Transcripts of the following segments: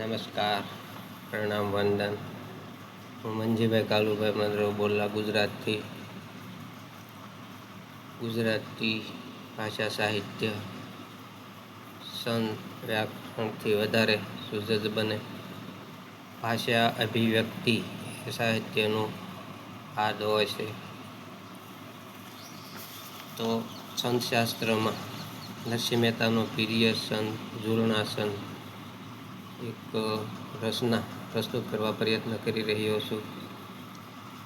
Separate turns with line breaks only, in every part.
નમસ્કાર, પ્રણામ, વંદન. હું મંજીભાઈ કાલુભાઈ મંદરો બોલા ગુજરાતી ભાષા સાહિત્ય સંત વ્યાકરણથી વધારે સુસજ્જ બને. ભાષા અભિવ્યક્તિ એ સાહિત્યનું આદ હોય છે. તો સંતશાસ્ત્રમાં નરસિંહ મહેતાનો પ્રિય સંત ઝૂલણા એક રચના પ્રસ્તુત કરવા પ્રયત્ન કરી રહ્યો છું.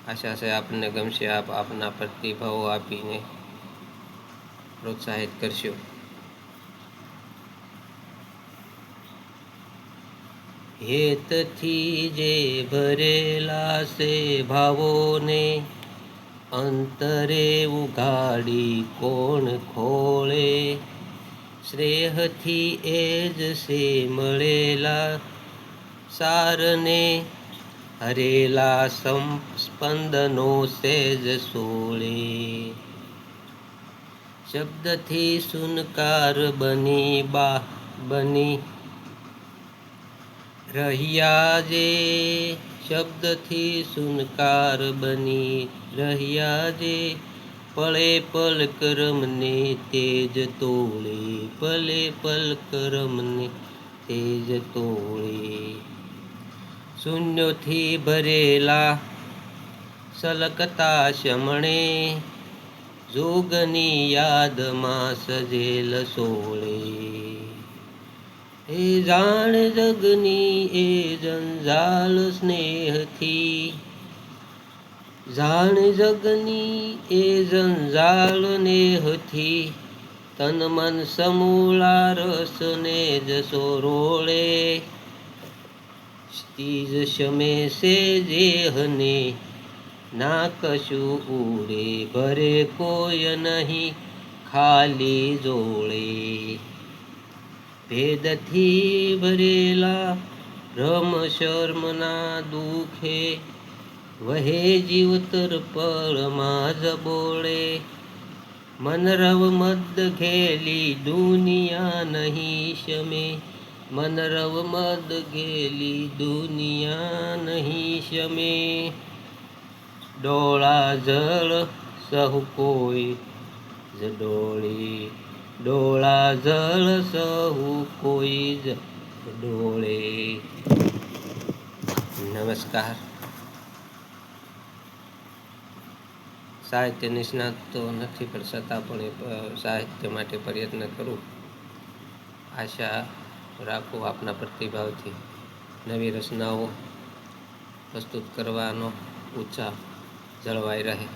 આશા છે આપને ગમશે. આપ આપના પ્રતિભાવો આપીને પ્રોત્સાહિત કરશો. હેતથી જે ભરેલા છે ભાવોને અંતરે ઉઘાડી કોણ ખોળે. શ્રેહથી એ જ છે મળેલા સારને હરેલા સ્પંદનો સેજ સોળે. શબ્દથી સુનકાર બની રહ્યા જે શબ્દથી સુનકાર બની રહ્યા જે પળે પલ કરમને તેજ તોળે. પલે પલ કરમને તેજ તોળે. શૂન્યોથી ભરેલા સલકતા શમણે જોગની યાદમાં સજેલ સોળે. એ જાણ જગની એ જંજાલ સ્નેહથી જાણ જગની એ જંજાલ નેહથી તન મન સમૂળા રસને જ સોરોળે. તીજ શમે સે જેહને ના કશું ઉડે ભરે કોઈ નહીં ખાલી જોડે. ભેદથી ભરેલા ભ્રમ શર્મના દુખે વહે જીવતર પળમાં જ બોળે. મનરવ મદ ઘેલી દુનિયા નહીં શમે મનરવ મદ ઘેલી દુનિયા નહીં શમે. ડોળા જળ સહુ કોઈ જ ડોળે ડોળા જળ સહુ કોઈ જ ડોળે. નમસ્કાર. સાહિત્ય નિષ્ણાત તો નથી, પણ છતાં પણ સાહિત્ય માટે પ્રયત્ન કરું. આશા રાખું આપના પ્રતિભાવથી નવી રચનાઓ પ્રસ્તુત કરવાનો ઉત્સાહ જળવાઈ રહે.